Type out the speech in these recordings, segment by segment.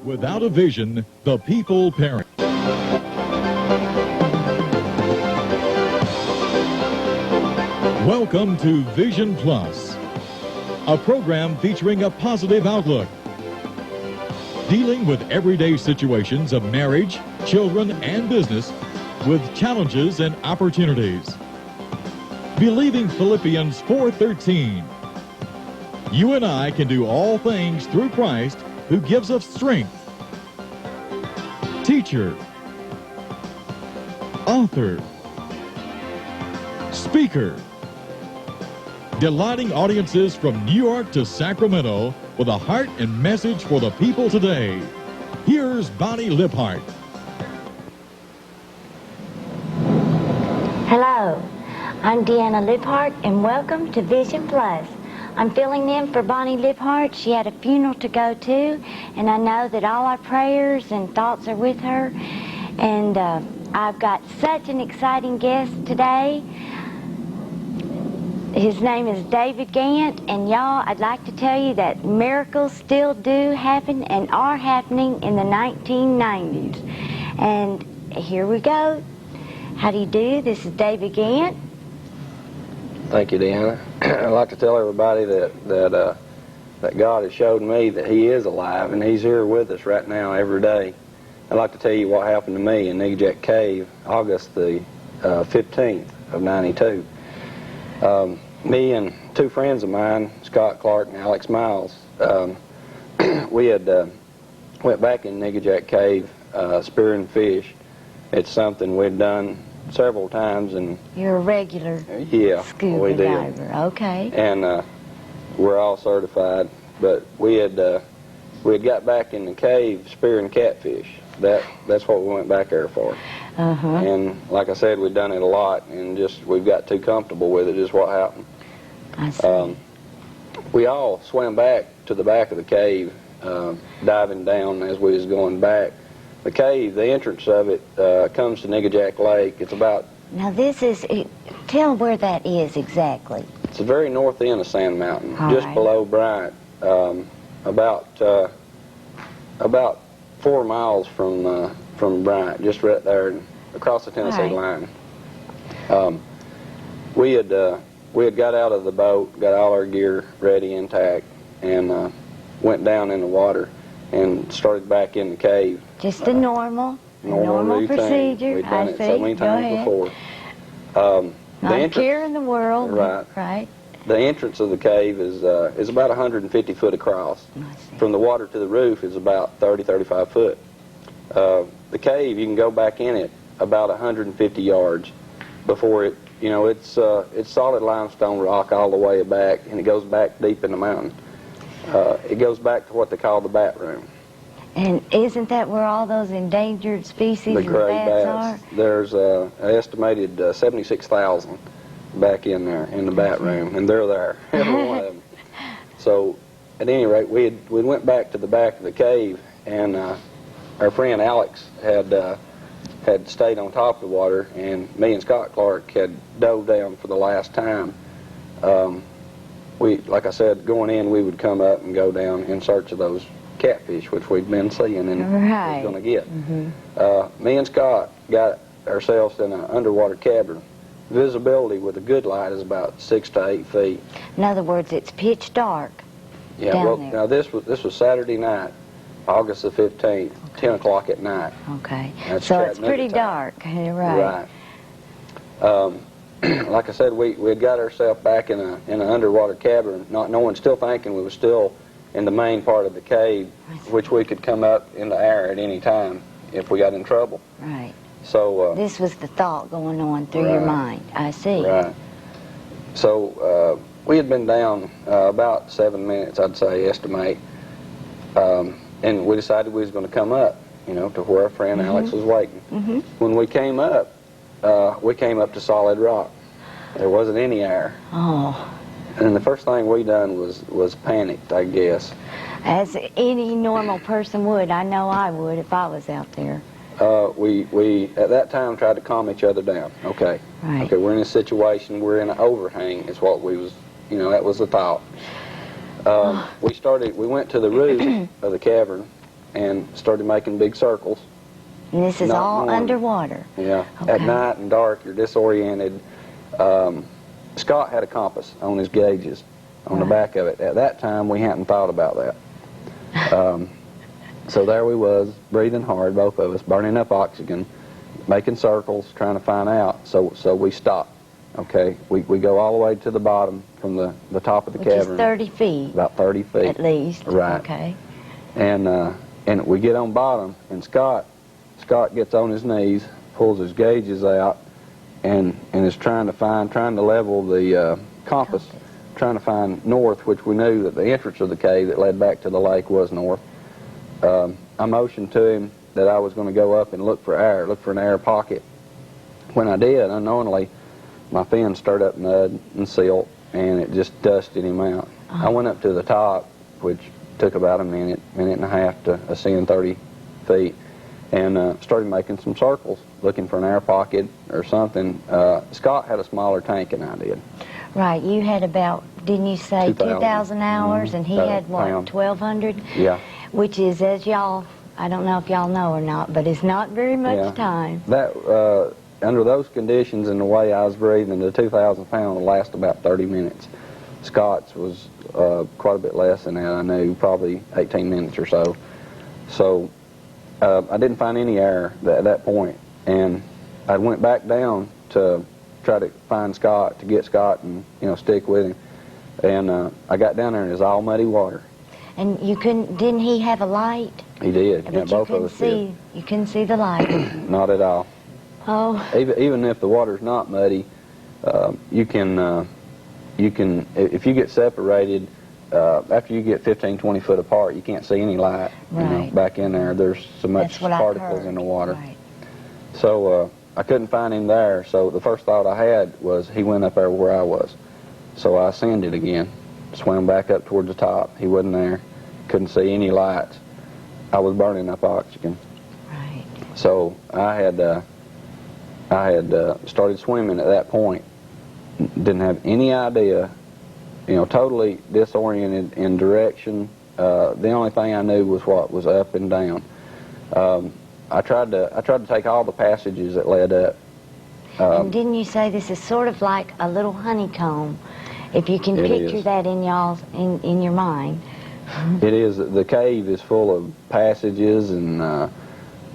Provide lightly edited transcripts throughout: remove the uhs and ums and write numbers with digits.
Without a vision, the people perish. Welcome to Vision Plus, a program featuring a positive outlook, dealing with everyday situations of marriage, children, and business with challenges and opportunities. Believing Philippians 4:13. You and I can do all things through Christ who gives us strength. Teacher, author, speaker, delighting audiences from New York to Sacramento with a heart and message for the people today. Here's Bonnie Libhart. Hello, I'm Deanna Libhart, and welcome to Vision Plus. I'm filling in for Bonnie Libhart. She had a funeral to go to, and I know that all our prayers and thoughts are with her. And I've got such an exciting guest today. His name is David Gant, and y'all, I'd like to tell you that miracles still do happen and are happening in the 1990s. And here we go. How do you do? This is David Gant. Thank you, Deanna. I'd like to tell everybody that God has showed me that He is alive, and He's here with us right now every day. I'd like to tell you what happened to me in Nigajak Cave, August the 15th of 92. Me and two friends of mine, Scott Clark and Alex Miles, we had went back in Nigajak Cave spearing fish. It's something we'd done several times, and You're a regular scuba diver. Okay. And we're all certified, but we had got back in the cave spearing catfish. That's what we went back there for. And like I said, we'd done it a lot, and just we've got too comfortable with it. Is what happened. I see. We all swam back to the back of the cave, diving down as we was going back. The cave, the entrance of it, comes to Nigajak Lake. It's about... Now this is... Tell where that is exactly. It's the very north end of Sand Mountain, all just right. below Bryant, about 4 miles from Bryant, just right there across the Tennessee line. We had got out of the boat, got all our gear ready, intact, and went down in the water and started back in the cave. Just a normal routine. procedure. We'd done I it see. so many times before. Not a care in the world. Right. The entrance of the cave is about 150 foot across. I see. From the water to the roof is about 35 foot. The cave, you can go back in it about 150 yards before it, it's solid limestone rock all the way back, and it goes back deep in the mountain. It goes back to what they call the bat room. And isn't that where all those endangered species The of gray bats bats. are? There's an estimated 76,000 back in there in the bat room, and they're there, every one of them. So, at any rate, we went back to the back of the cave, and our friend Alex had stayed on top of the water, and me and Scott Clark had dove down for the last time. Like I said, going in, we would come up and go down in search of those catfish, which we'd been seeing and was going to get. Me and Scott got ourselves in an underwater cavern. Visibility with a good light is about 6 to 8 feet. In other words, it's pitch dark. Yeah. Down there. Now this was Saturday night, August the 15th, 10 o'clock at night. Okay. That's So it's Chattanooga pretty time. dark. Right. Like I said, we had got ourselves back in an underwater cavern, not knowing, still thinking we were still in the main part of the cave, which we could come up in the air at any time if we got in trouble. Right. So This was the thought going on through your mind. I see. Right. So we had been down about 7 minutes, I'd say, estimate, and we decided we was going to come up, to where our friend Alex was waiting. When we came up to solid rock. There wasn't any air. Oh. And the first thing we done was panicked, I guess. As any normal person would. I know I would if I was out there. We at that time tried to calm each other down. Okay. Right. Okay, we're in a situation, we're in an overhang is what we was, that was the thought. We went to the roof of the cavern, and started making big circles. And this is Not all knowing. underwater. Yeah. Okay. At night and dark, you're disoriented. Scott had a compass on his gauges on the back of it. At that time, we hadn't thought about that. So there we was, breathing hard, both of us, burning up oxygen, making circles, trying to find out. So we stopped. Okay, we go all the way to the bottom from the top of the cavern. Which is 30 feet. About 30 feet. At least. Right. Okay. And we get on bottom, and Scott gets on his knees, pulls his gauges out, and is trying to level the compass, trying to find north, which we knew that the entrance of the cave that led back to the lake was north. I motioned to him that I was going to go up and look for an air pocket. When I did, unknowingly, my fin stirred up mud and silt, and it just dusted him out. I went up to the top, which took about a minute and a half to ascend 30 feet, and started making some circles, looking for an air pocket or something. Scott had a smaller tank than I did. Right, you had about, didn't you say 2,000 hours, and he had, what, pounds. 1,200? Yeah. Which is, as y'all, I don't know if y'all know or not, but it's not very much time. That, under those conditions and the way I was breathing, the 2,000 pound will last about 30 minutes. Scott's was quite a bit less than that, I knew, probably 18 minutes or so. So I didn't find any air at that point, and I went back down to try to find Scott, to get Scott and, stick with him. And I got down there and it was all muddy water. And you didn't he have a light? He did, But yeah, you both of us did. You couldn't see the light. Not at all. Oh. Even if the water's not muddy, you can, if you get separated, after you get 15, 20 foot apart, you can't see any light. Right. Back in there, there's so much particles in the water. Right. So I couldn't find him there, so the first thought I had was he went up there where I was. So I ascended again, swam back up towards the top. He wasn't there, couldn't see any lights. I was burning up oxygen. Right. So I had started swimming at that point. Didn't have any idea, totally disoriented in direction. The only thing I knew was what was up and down. I tried to take all the passages that led up. And didn't you say this is sort of like a little honeycomb? If you can picture that in your mind. It is. The cave is full of passages and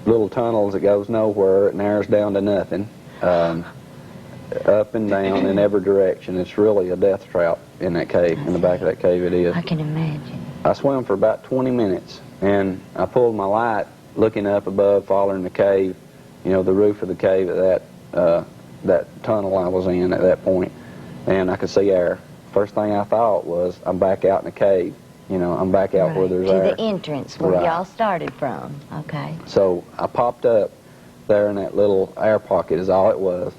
little tunnels that goes nowhere. It narrows down to nothing. Up and down in every direction. It's really a death trap in that cave. In the back of that cave it is. I can imagine. I swam for about 20 minutes, and I pulled my light looking up above, following the cave, the roof of the cave at that tunnel I was in at that point, and I could see air. First thing I thought was, I'm back out in the cave. I'm back out where there's air. To the entrance where y'all started from. Okay. So I popped up there in that little air pocket is all it was.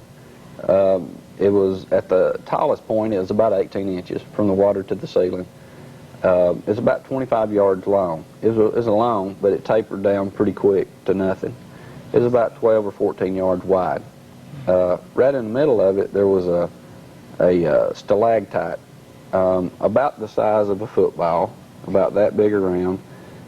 It was at the tallest point, it was about 18 inches from the water to the ceiling. It's about 25 yards long. It was long, but it tapered down pretty quick to nothing. It was about 12 or 14 yards wide. Right in the middle of it, there was a stalactite about the size of a football, about that big around,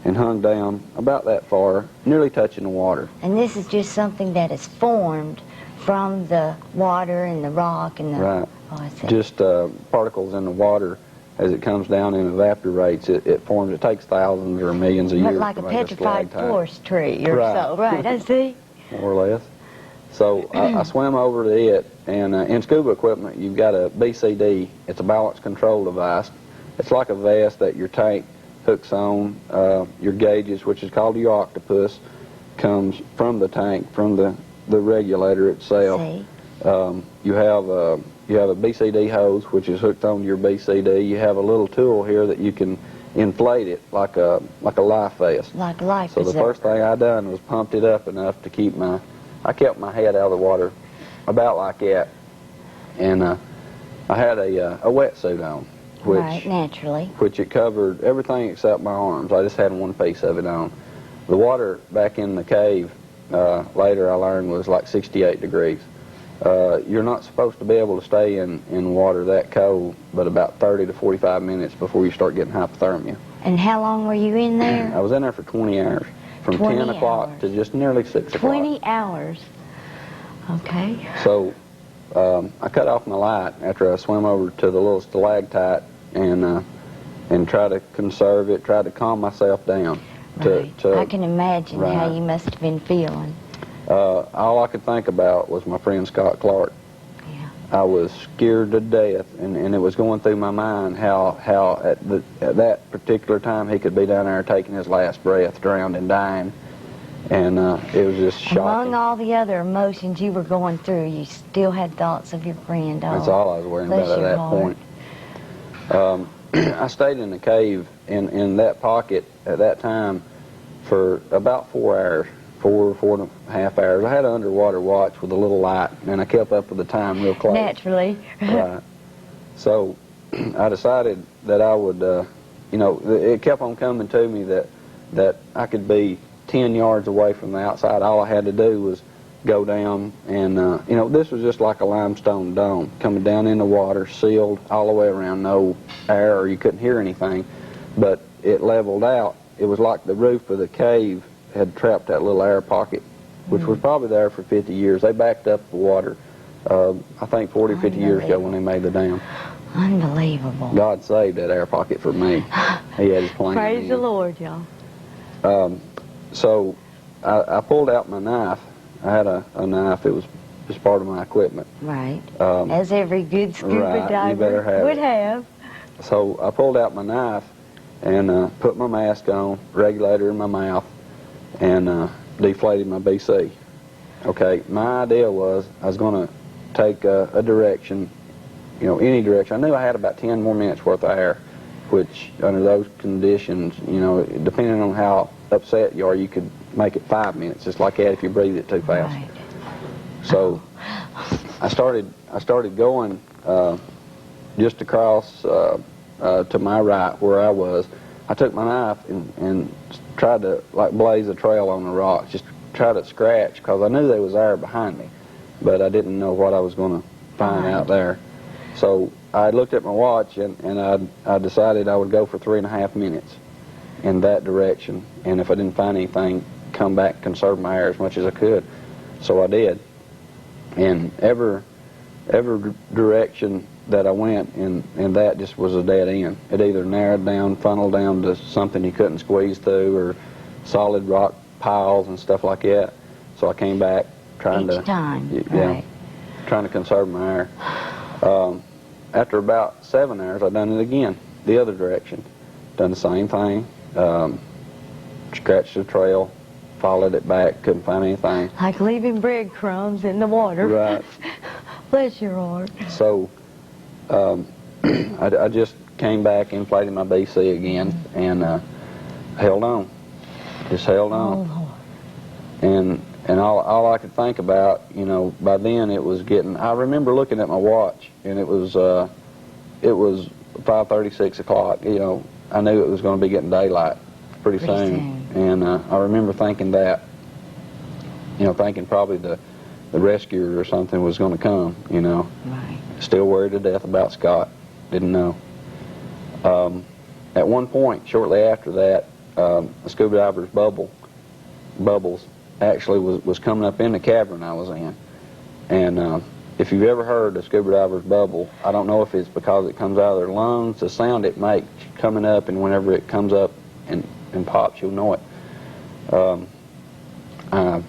and hung down about that far, nearly touching the water. And this is just something that is formed from the water and the rock and the... Right. Oh, I see. Just particles in the water. As it comes down and evaporates, it forms. It takes thousands or millions of years But like to a make petrified stalactite. forest tree or so. Right, I see. More or less. So I swam over to it, and in scuba equipment, you've got a BCD. It's a balance control device. It's like a vest that your tank hooks on. Your gauges, which is called your octopus, comes from the tank, from the regulator itself. See. You have a BCD hose, which is hooked onto your BCD. You have a little tool here that you can inflate it like a life vest. Like life. So the first thing I done was pumped it up enough to keep I kept my head out of the water about like that. And I had a wetsuit on, which, right, naturally. Which it covered everything except my arms. I just had one piece of it on. The water back in the cave, later I learned, was like 68 degrees. You're not supposed to be able to stay in water that cold but about 30 to 45 minutes before you start getting hypothermia. And how long were you in there? I was in there for 20 hours. from 20 10 o'clock hours. to just nearly 6 o'clock. 20 hours. Okay. So I cut off my light after I swam over to the little stalactite and try to conserve it, try to calm myself down. Right. I can imagine how you must have been feeling. All I could think about was my friend Scott Clark. Yeah. I was scared to death, and it was going through my mind how at that particular time he could be down there taking his last breath, drowned and dying. And it was just shocking. Among all the other emotions you were going through, you still had thoughts of your friend. That's all I was worrying about at that point. I stayed in the cave in that pocket at that time for about 4 hours, 4.5 hours. I had an underwater watch with a little light, and I kept up with the time real close. Naturally. Right. So I decided that I would, it kept on coming to me that I could be 10 yards away from the outside. All I had to do was go down, and this was just like a limestone dome coming down in the water, sealed all the way around, no air, or you couldn't hear anything, but it leveled out. It was like the roof of the cave had trapped that little air pocket, which was probably there for 50 years. They backed up the water, I think 40 or 50 years ago when they made the dam. Unbelievable. God saved that air pocket for me. He had his plan. Praise the Lord, y'all. So I pulled out my knife. I had a knife. It was just part of my equipment. Right. As every good scuba diver would have. So I pulled out my knife and put my mask on, regulator in my mouth, and deflated my BC. Okay, my idea was I was going to take a direction, any direction. I knew I had about 10 more minutes worth of air, which under those conditions, depending on how upset you are, you could make it 5 minutes, just like that if you breathe it too fast. Right. So I started going just across to my right where I was. I took my knife and tried to blaze a trail on the rocks, just try to scratch, because I knew there was air behind me, but I didn't know what I was going to find out there. So I looked at my watch and I decided I would go for 3.5 minutes in that direction, and if I didn't find anything, come back, conserve my air as much as I could. So I did, and every direction that I went in that just was a dead end. It either narrowed down, funneled down to something you couldn't squeeze through, or solid rock piles and stuff like that. So I came back trying trying to conserve my air. After about 7 hours, I done it again, the other direction. Done the same thing. Scratched the trail, followed it back, couldn't find anything. Like leaving breadcrumbs in the water. Right. Bless your heart. So I just came back, inflated my BC again, and held on. Just held on. Oh, Lord. And all I could think about, by then it was getting, I remember looking at my watch, and it was 5:30, 6 o'clock. I knew it was going to be getting daylight pretty soon. And I remember thinking that, thinking probably the rescuer or something was going to come, Right. Still worried to death about Scott. Didn't know. At one point, shortly after that, a scuba diver's bubbles actually was coming up in the cavern I was in. And if you've ever heard a scuba diver's bubble, I don't know if it's because it comes out of their lungs, the sound it makes coming up, and whenever it comes up and pops, you'll know it. I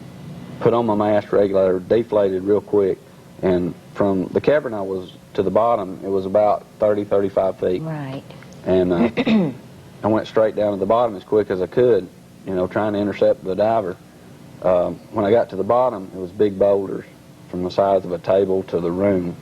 put on my mask regulator, deflated real quick, and from the cavern I was to the bottom, it was about 30, 35 feet. Right. And I went straight down to the bottom as quick as I could, trying to intercept the diver. When I got to the bottom, it was big boulders from the size of a table to the room,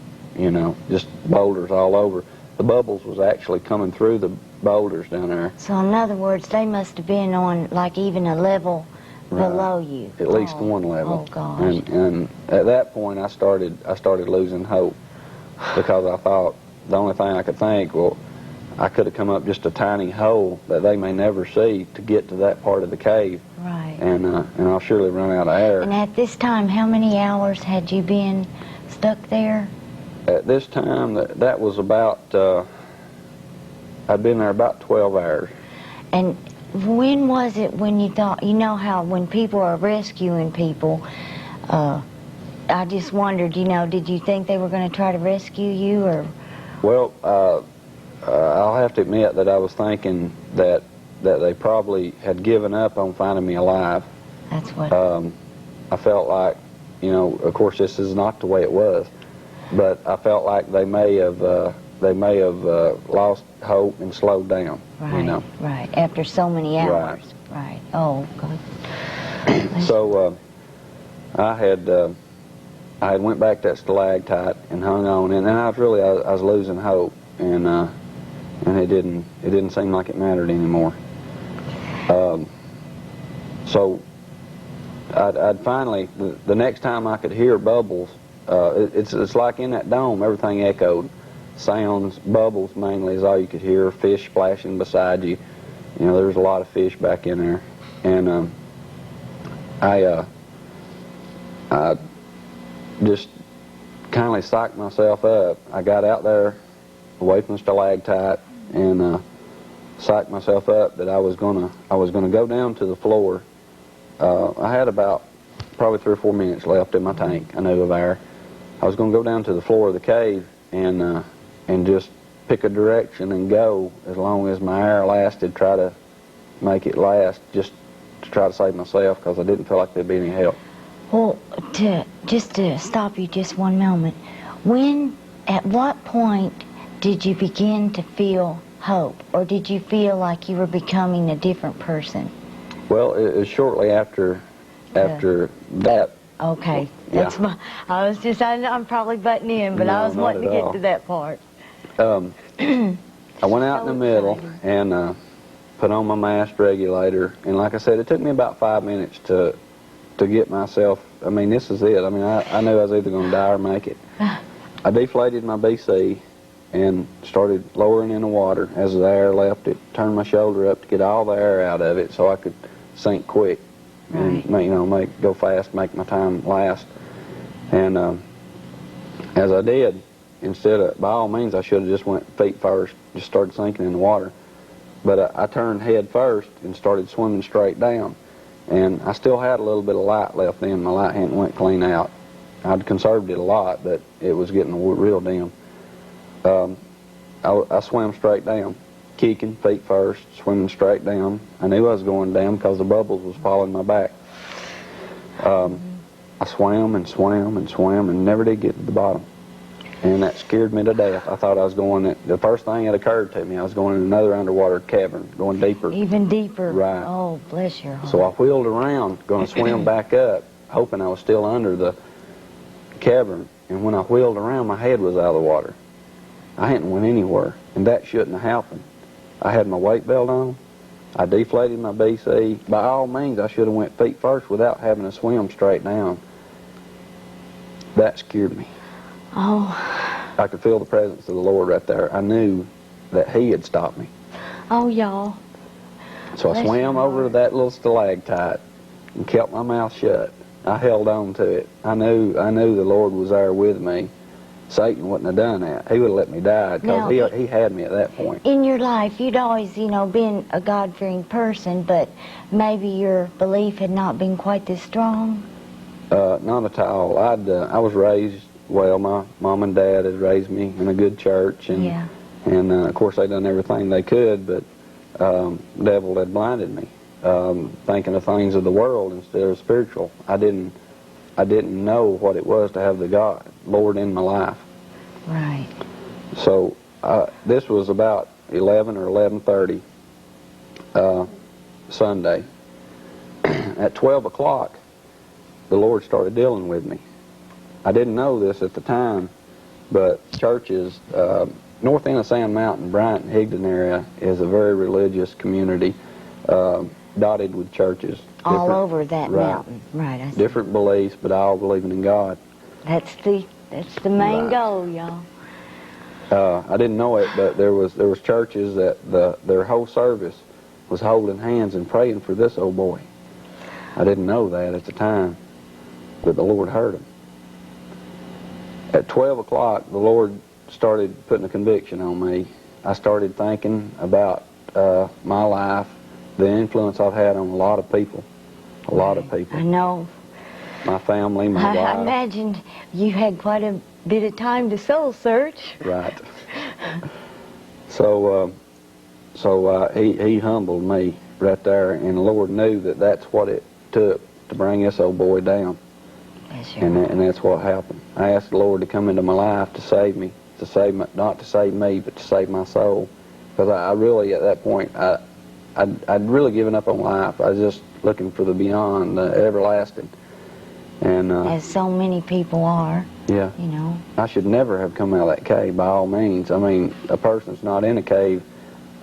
just boulders all over. The bubbles was actually coming through the boulders down there. So in other words, they must have been on even a level below you. At least one level. Oh gosh. And at that point, I started losing hope, because I thought the only thing I could think, I could have come up just a tiny hole that they may never see to get to that part of the cave. Right. And I'll surely run out of air. And at this time, how many hours had you been stuck there? At this time, that was about, I'd been there about 12 hours. And when was it when you thought, you know how when people are rescuing people, I just wondered, you know, did you think they were going to try to rescue you, or? Well, I'll have to admit that I was thinking that they probably had given up on finding me alive. That's what. I felt like, you know, of course this is not the way it was, but I felt like they may have lost hope and slowed down. Right, you know. right. After so many hours. Right. Oh, God. So I had went back to that stalactite and hung on, and I was losing hope, and it didn't seem like it mattered anymore. So I'd finally, the next time I could hear bubbles, it's like in that dome everything echoed. Sounds, bubbles mainly is all you could hear. Fish splashing beside you. You know, there's a lot of fish back in there, and I just kindly psyched myself up. I got out there away from the stalactite and psyched myself up that I was gonna go down to the floor. I had about probably 3 or 4 minutes left in my tank, I knew, of air. I was going to go down to the floor of the cave and just pick a direction and go as long as my air lasted, try to make it last, just to try to save myself, because I didn't feel like there'd be any help. Well, just to stop you just one moment, at what point did you begin to feel hope, or did you feel like you were becoming a different person? Well, it was shortly after that. Okay, Yeah. I'm probably butting in, but I was No, wanting to not at get all. to that part. I went out in the middle and put on my mast regulator, and like I said, it took me about 5 minutes to get myself. I mean, this is it. I mean, I knew I was either going to die or make it. I deflated my BC and started lowering in the water. As the air left it, turned my shoulder up to get all the air out of it so I could sink quick and go fast, make my time last. And as I did, by all means, I should have just went feet first, just started sinking in the water. But I turned head first and started swimming straight down. And I still had a little bit of light left in. My light hadn't went clean out. I'd conserved it a lot, but it was getting real dim. I swam straight down, kicking feet first, swimming straight down. I knew I was going down because the bubbles was following my back. I swam and swam and swam and never did get to the bottom. And that scared me to death. I thought I was going, the first thing that occurred to me, I was going in another underwater cavern, going deeper. Even deeper? Right. Oh, bless your heart. So I wheeled around, going to swim back up, hoping I was still under the cavern. And when I wheeled around, my head was out of the water. I hadn't went anywhere, and that shouldn't have happened. I had my weight belt on. I deflated my BC. By all means, I should have went feet first without having to swim straight down. That scared me. Oh. I could feel the presence of the Lord right there. I knew that He had stopped me. Oh, y'all. So I swam over to that little stalactite and kept my mouth shut. I held on to it. I knew the Lord was there with me. Satan wouldn't have done that. He would have let me die because he had me at that point. In your life, you'd always, been a God-fearing person, but maybe your belief had not been quite this strong? Not at all. I was raised well. My mom and dad had raised me in a good church, and of course they done everything they could, but the devil had blinded me, thinking of things of the world instead of spiritual. I didn't know what it was to have the Lord in my life. Right. So this was about 11 or 11:30 Sunday. At 12 o'clock, the Lord started dealing with me. I didn't know this at the time, but churches, north end of Sand Mountain, Bryant, Higdon area is a very religious community, dotted with churches. All over that mountain. Right. I see. Different beliefs, but all believing in God. That's the main goal, y'all. I didn't know it, but there was churches that their whole service was holding hands and praying for this old boy. I didn't know that at the time, but the Lord heard him. At 12 o'clock, the Lord started putting a conviction on me. I started thinking about my life the influence I've had on a lot of people. A lot of people. I know. My family, my wife. I imagined you had quite a bit of time to soul search. Right. So he humbled me right there, and the Lord knew that that's what it took to bring this old boy down. Yes, And that's what happened. I asked the Lord to come into my life to save me, not to save me, but to save my soul. Because I really, at that point, I'd really given up on life. I was just looking for the beyond, the everlasting. And as so many people are. Yeah. You know. I should never have come out of that cave, by all means. I mean, a person's not in a cave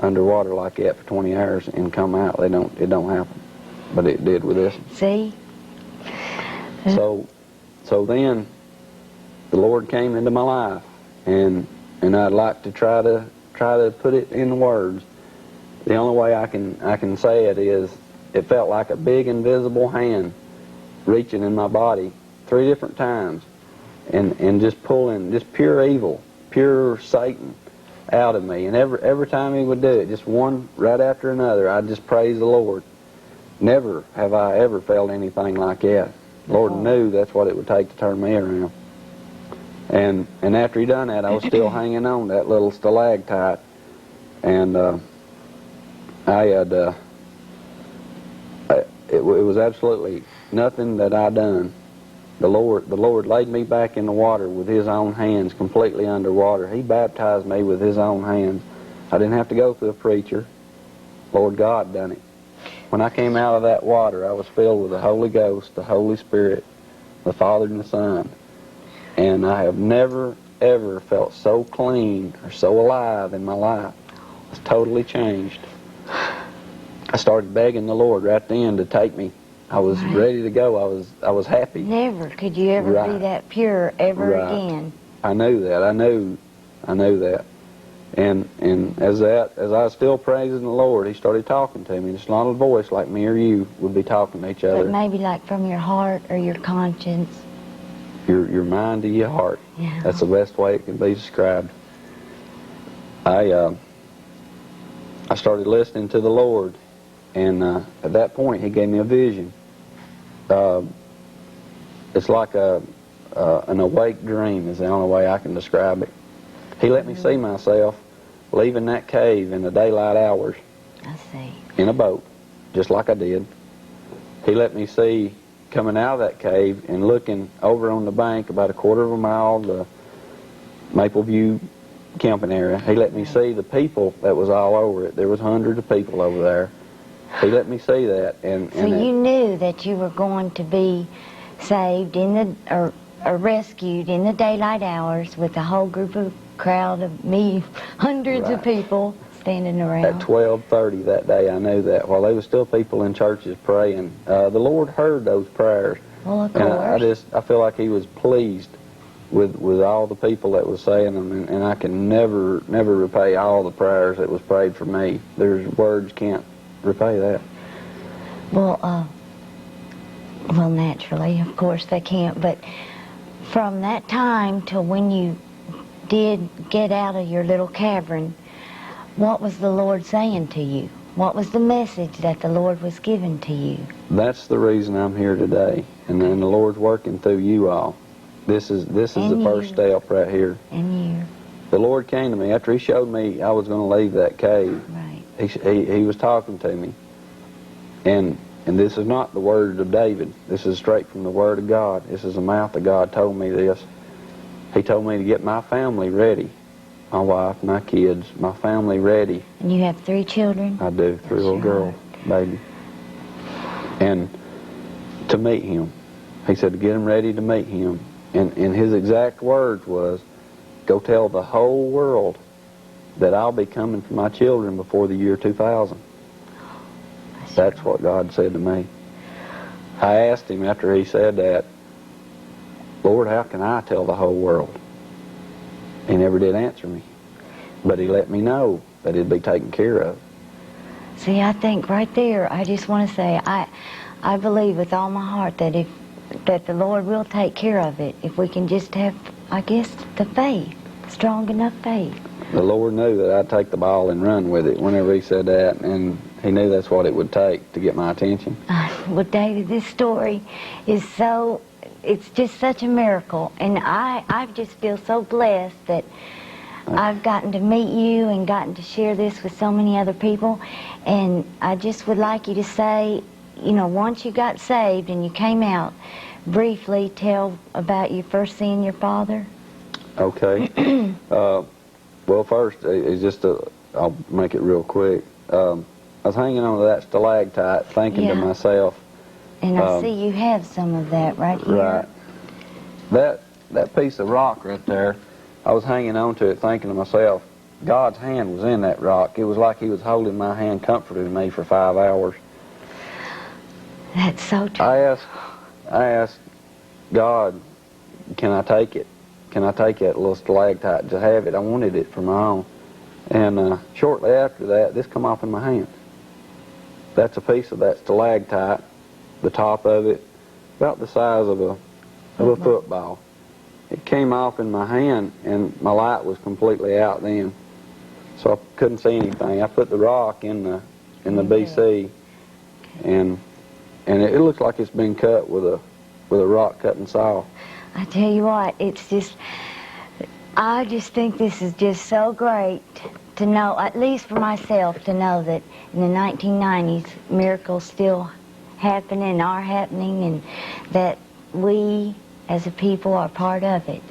underwater like that for 20 hours and come out. It don't happen. But it did with this. See? So then the Lord came into my life, and I'd like to try to put it in words. The only way I can say it is, it felt like a big invisible hand reaching in my body 3 different times, and just pulling just pure evil, pure Satan out of me. And every time he would do it, just one right after another, I'd just praise the Lord. Never have I ever felt anything like that. The Lord knew that's what it would take to turn me around. And after he done that, I was still hanging on that little stalactite, and it was absolutely nothing that I done. The Lord laid me back in the water with his own hands, completely underwater. He baptized me with his own hands. I didn't have to go through a preacher. Lord God done it. When I came out of that water, I was filled with the Holy Ghost, the Holy Spirit, the Father and the Son. And I have never, ever felt so clean or so alive in my life. I was totally changed. I started begging the Lord right then to take me. I was ready to go. I was happy. Never could you ever be that pure ever again. I knew that. I knew that. And as I was still praising the Lord, he started talking to me. Just not a voice like me or you would be talking to each other. But maybe like from your heart or your conscience. Your mind to your heart. Yeah. That's the best way it can be described. I started listening to the Lord, and at that point he gave me a vision. It's like an awake dream is the only way I can describe it. He let me see myself leaving that cave in the daylight hours. I see. In a boat, just like I did. He let me see coming out of that cave and looking over on the bank about a quarter of a mile, the Maple View camping area. He let me see the people that was all over it. There was hundreds of people over there. He let me see that. So you knew that you were going to be saved or rescued in the daylight hours with a whole crowd of hundreds of people standing around. At 12:30 that day, I knew that. While there was still people in churches praying, the Lord heard those prayers. Well, of course. I feel like he was pleased with all the people that was saying them, and I can never repay all the prayers that was prayed for me. There's words can't repay that. Well, naturally, of course they can't, but from that time till when you did get out of your little cavern, what was the Lord saying to you? What was the message that the Lord was giving to you? That's the reason I'm here today, and the Lord's working through you all. This is the first step right here. And you. The Lord came to me after he showed me I was going to leave that cave. Right. He was talking to me, and this is not the words of David. This is straight from the Word of God. This is the mouth of God told me this. He told me to get my family ready. My wife, my kids, my family ready. And you have 3 children? I do, 3 little girls, baby. And to meet him. He said to get them ready to meet him. And his exact words was, go tell the whole world that I'll be coming for my children before the year 2000. That's what God said to me. I asked him after he said that, Lord, how can I tell the whole world? He never did answer me. But he let me know that it'd be taken care of. See, I think right there, I just want to say, I believe with all my heart that that the Lord will take care of it if we can just have, I guess, the faith, strong enough faith. The Lord knew that I'd take the ball and run with it whenever he said that, and he knew that's what it would take to get my attention. Well, David, this story is it's just such a miracle. And I just feel so blessed that I've gotten to meet you and gotten to share this with so many other people. And I just would like you to say, you know, once you got saved and you came out, briefly tell about you first seeing your father. Okay. Well, first, it's just I'll make it real quick. I was hanging on to that stalactite, thinking to myself. And I see you have some of that right here. Right. That piece of rock right there, I was hanging on to it, thinking to myself, God's hand was in that rock. It was like He was holding my hand, comforting me for 5 hours. That's so true. I asked God, can I take it? Can I take that little stalactite to have it? I wanted it for my own. And shortly after that, this come off in my hand. That's a piece of that stalactite, the top of it, about the size of a football. It came off in my hand, and my light was completely out then, so I couldn't see anything. I put the rock in the BC, and it looks like it's been cut with a rock cutting saw. I tell you what, it's just, I just think this is just so great to know, at least for myself, to know that in the 1990s miracles still happen and are happening, and that we as a people are part of it.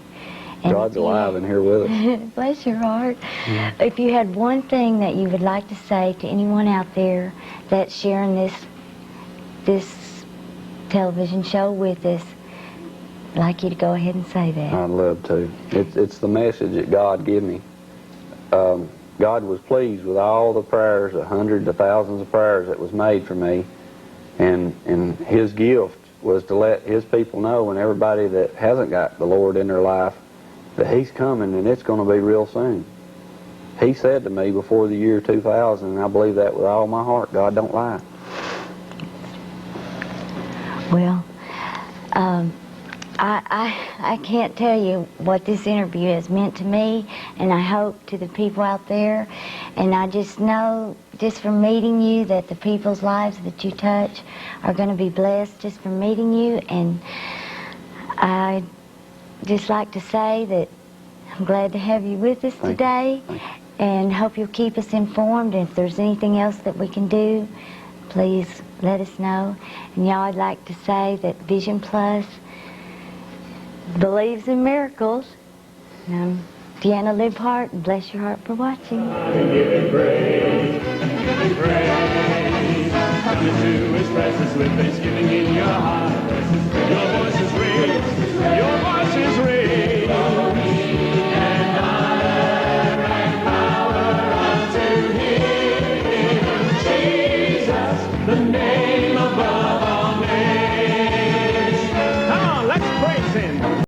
And God's alive and here with us. Bless your heart. Mm-hmm. If you had one thing that you would like to say to anyone out there that's sharing this television show with us, I'd like you to go ahead and say that. I'd love to. It's the message that God gave me. God was pleased with all the prayers, the hundreds of thousands of prayers that was made for me, and His gift was to let His people know, and everybody that hasn't got the Lord in their life, that He's coming, and it's going to be real soon. He said to me before the year 2000, and I believe that with all my heart, God don't lie. Well, I can't tell you what this interview has meant to me, and I hope to the people out there. And I just know, just from meeting you, that the people's lives that you touch are going to be blessed just from meeting you. And I'd just like to say that I'm glad to have you with us today, and hope you'll keep us informed. And if there's anything else that we can do, please let us know. And y'all, I'd like to say that Vision Plus believes in miracles. Deanna Libhart, bless your heart for watching. Give praise, give praise. Come into His presence with thanksgiving in your heart. Your voice is raised.